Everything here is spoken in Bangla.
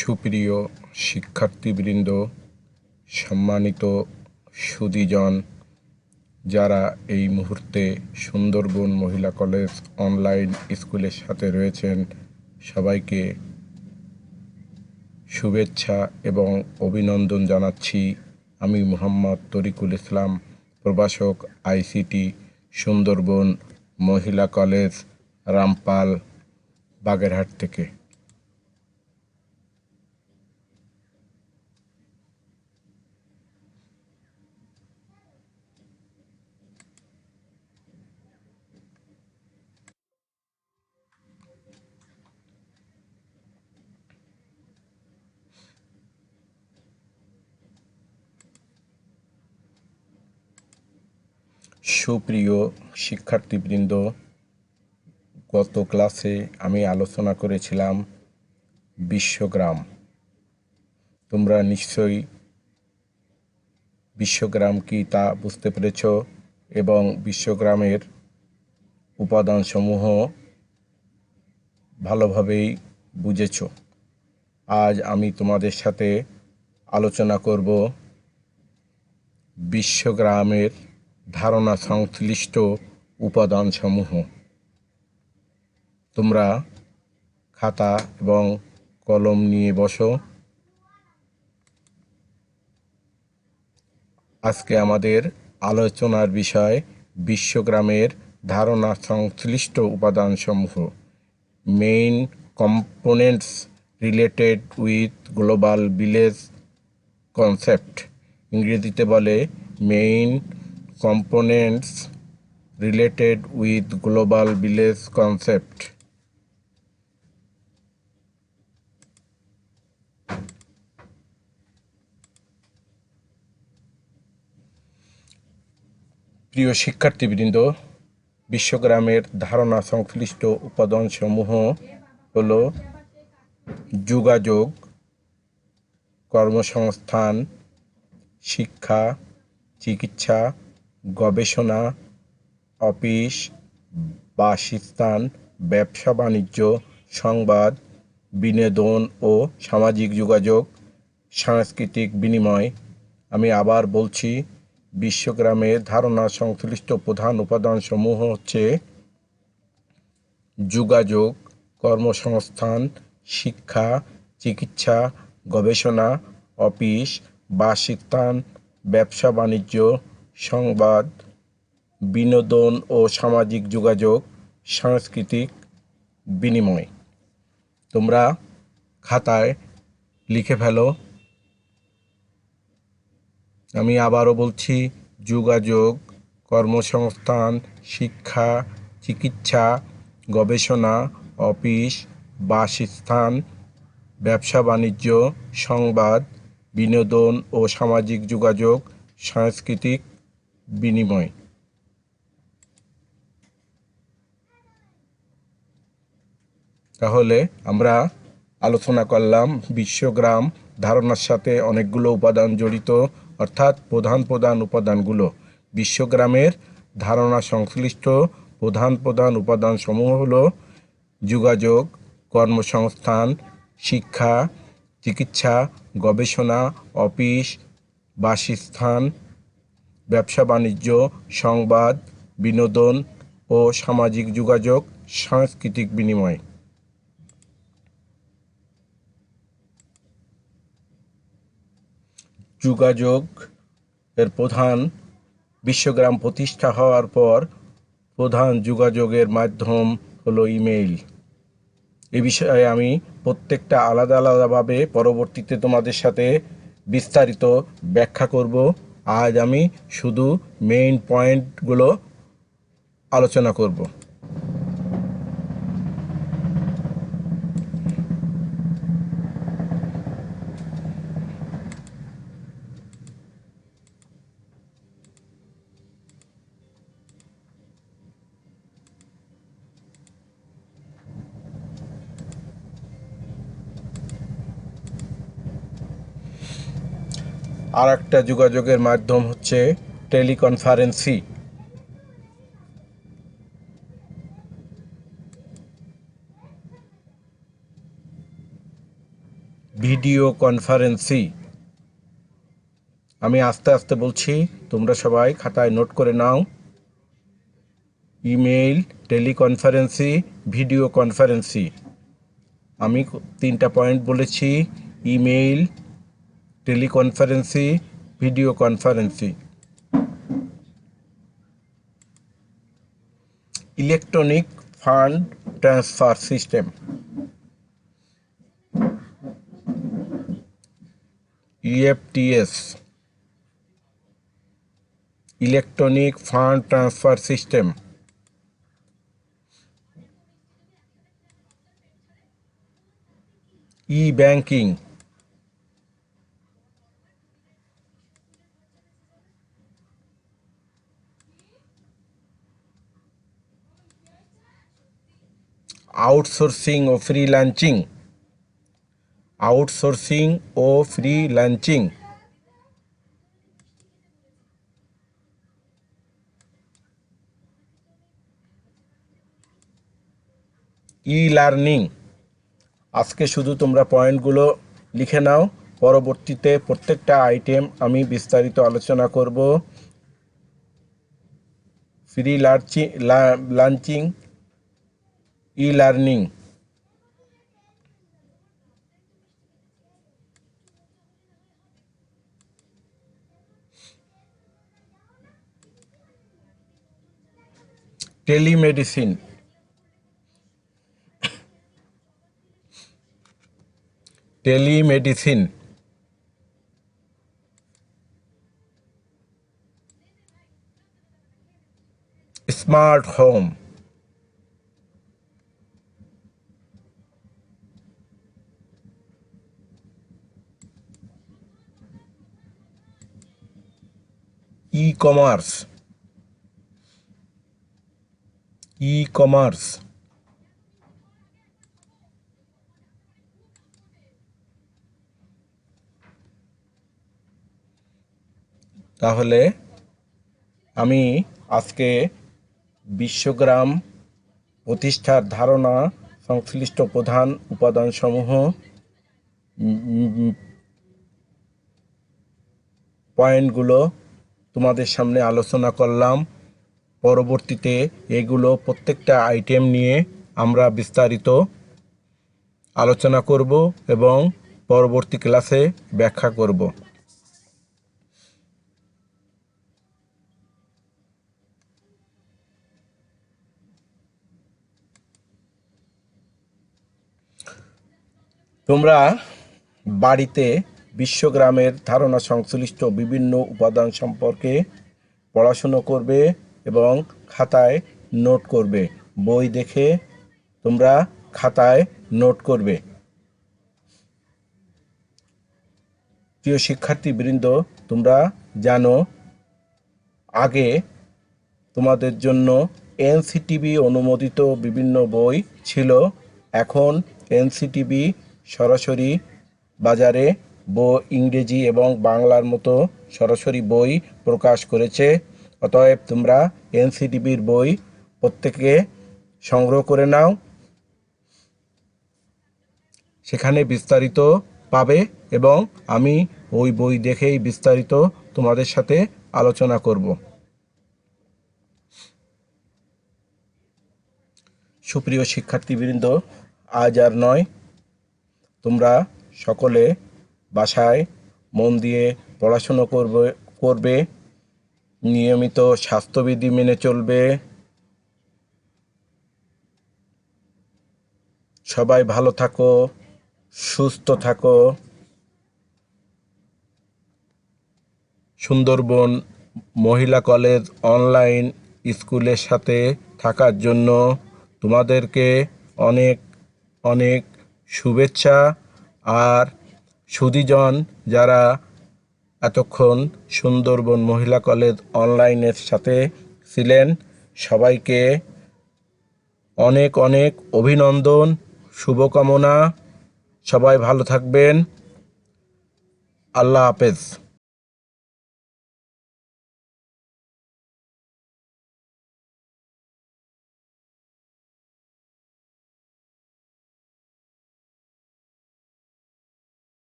সুপ্রিয় শিক্ষার্থীবৃন্দ, সম্মানিত সুধীজন, যারা এই মুহূর্তে সুন্দরবন মহিলা কলেজ অনলাইন স্কুলের সাথে রয়েছেন, সবাইকে শুভেচ্ছা এবং অভিনন্দন জানাচ্ছি। আমি মোহাম্মদ তরিকুল ইসলাম, প্রভাষক আইসিটি, সুন্দরবন মহিলা কলেজ, রামপাল, বাগেরহাট থেকে। সুপ্রিয় শিক্ষার্থীবৃন্দ, গত ক্লাসে আমি আলোচনা করেছিলাম বিশ্বগ্রাম। তোমরা নিশ্চয়ই বিশ্বগ্রাম কি তা বুঝতে পেরেছ এবং বিশ্বগ্রামের উপাদানসমূহ ভালোভাবেই বুঝেছ। আজ আমি তোমাদের সাথে আলোচনা করব বিশ্বগ্রামের ধারণা সংশ্লিষ্ট উপাদানসমূহ। তোমরা খাতা এবং কলম নিয়ে বসো। আজকে আমাদের আলোচনার বিষয় বিশ্বগ্রামের ধারণা সংশ্লিষ্ট উপাদানসমূহ, main components related with global village concept. ইংরেজিতে বলে main components related with global village concept. প্রিয় শিক্ষার্থীবৃন্দ, বিশ্বগ্রামের ধারণা সংশ্লিষ্ট উপাদানসমূহ হল যোগাযোগ, কর্মসংস্থান, শিক্ষা, চিকিৎসা, গবেষণা, অফিস, বাসস্থান, ব্যবসা বাণিজ্য, সংবাদ, বিনোদন ও সামাজিক যোগাযোগ, সাংস্কৃতিক বিনিময়। আমি আবার বলছি, বিশ্বগ্রামের ধারণা সংশ্লিষ্ট প্রধান উপাদানসমূহ হচ্ছে যোগাযোগ, কর্মসংস্থান, শিক্ষা, চিকিৎসা, গবেষণা, অফিস, বাসস্থান, ব্যবসা বাণিজ্য, সংবাদ, বিনোদন ও সামাজিক যোগাযোগ, সাংস্কৃতিক বিনিময়। তোমরা খাতায় লিখে ফেলো। আমি আবারও বলছি, যোগাযোগ, কর্মসংস্থান, শিক্ষা, চিকিৎসা, গবেষণা, অফিস, বাসস্থান, ব্যবসা বাণিজ্য, সংবাদ, বিনোদন ও সামাজিক যোগাযোগ, সাংস্কৃতিক বিনিময়। তাহলে আমরা আলোচনা করলাম বিশ্বগ্রাম ধারণার সাথে অনেকগুলো উপাদান জড়িত, অর্থাৎ প্রধান উপাদানগুলো। বিশ্বগ্রামের ধারণা সংশ্লিষ্ট প্রধান উপাদানসমূহ হলো যোগাযোগ, কর্মসংস্থান, শিক্ষা, চিকিৎসা, গবেষণা, অফিস, বাসস্থান, ব্যবসা বাণিজ্য, সংবাদ, বিনোদন ও সামাজিক যোগাযোগ, সাংস্কৃতিক বিনিময়। যোগাযোগ এর প্রধান, বিশ্বগ্রাম প্রতিষ্ঠা হওয়ার পর প্রধান যোগাযোগের মাধ্যম হলো ইমেইল। এ বিষয়ে আমি প্রত্যেকটা আলাদাভাবে পরবর্তীতে তোমাদের সাথে বিস্তারিত ব্যাখ্যা করব। আজ আমি শুধু মেইন পয়েন্টগুলো আলোচনা করব। আর একটা যোগাযোগের মাধ্যম হচ্ছে টেলিকনফারেন্সি। Video conferencing. আমি আস্তে আস্তে বলছি, তোমরা সবাই খাতায় নোট করে নাও। Email, teleconferencing, video কনফারেন্সি। আমি 3টা পয়েন্ট বলেছি: email, teleconferencing, video conferencing. Electronic fund transfer system, EFTS, electronic fund transfer system. E banking, outsourcing ও ফ্রিল্যান্সিং, আউটসোর্সিং ও ফ্রিল্যান্সিং। E learning. আজকে শুধু তোমরা পয়েন্টগুলো লিখে নাও, পরবর্তীতে প্রত্যেকটা আইটেম আমি বিস্তারিত আলোচনা করব। Freelancing, e learning. Telemedicine, telemedicine. Smart home, e commerce, e commerce. তাহলে আমি আজকে বিশ্বগ্রাম প্রতিষ্ঠার ধারণা সংশ্লিষ্ট প্রধান উপাদানসমূহ পয়েন্টগুলো তোমাদের সামনে আলোচনা করলাম। পরবর্তীতে এগুলো প্রত্যেকটা আইটেম নিয়ে আমরা বিস্তারিত আলোচনা করব এবং পরবর্তী ক্লাসে ব্যাখ্যা করব। তোমরা বাড়িতে বিশ্বগ্রামের ধারণা সংশ্লিষ্ট বিভিন্ন উপাদান সম্পর্কে পড়াশুনো করবে এবং খাতায় নোট করবে। বই দেখে তোমরা খাতায় নোট করবে। প্রিয় শিক্ষার্থীবৃন্দ, তোমরা জানো আগে তোমাদের জন্য এনসিটিবি অনুমোদিত বিভিন্ন বই ছিল। এখন এনসিটিবি সরাসরি বাজারে ইংরেজি এবং বাংলার মতো সরাসরি বই প্রকাশ করেছে। অতএব তোমরা এনসিটিবির বই প্রত্যেকে সংগ্রহ করে নাও, সেখানে বিস্তারিত পাবে এবং আমি ওই বই দেখেই বিস্তারিত তোমাদের সাথে আলোচনা করব। সুপ্রিয় শিক্ষার্থীবৃন্দ, আজ আর নয়, তোমরা সকলে বাসায় মন দিয়ে পড়াশুনো করবে, নিয়মিত স্বাস্থ্যবিধি মেনে চলবে। সবাই ভালো থাকো, সুস্থ থাকো। সুন্দরবন মহিলা কলেজ অনলাইন স্কুলের সাথে থাকার জন্য তোমাদেরকে অনেক অনেক শুভেচ্ছা। আর সুধীজন যারা এতক্ষণ সুন্দরবন মহিলা কলেজ অনলাইনের সাথে ছিলেন, সবাইকে অনেক অনেক অভিনন্দন, শুভকামনা। সবাই ভালো থাকবেন। আল্লাহ হাফেজ।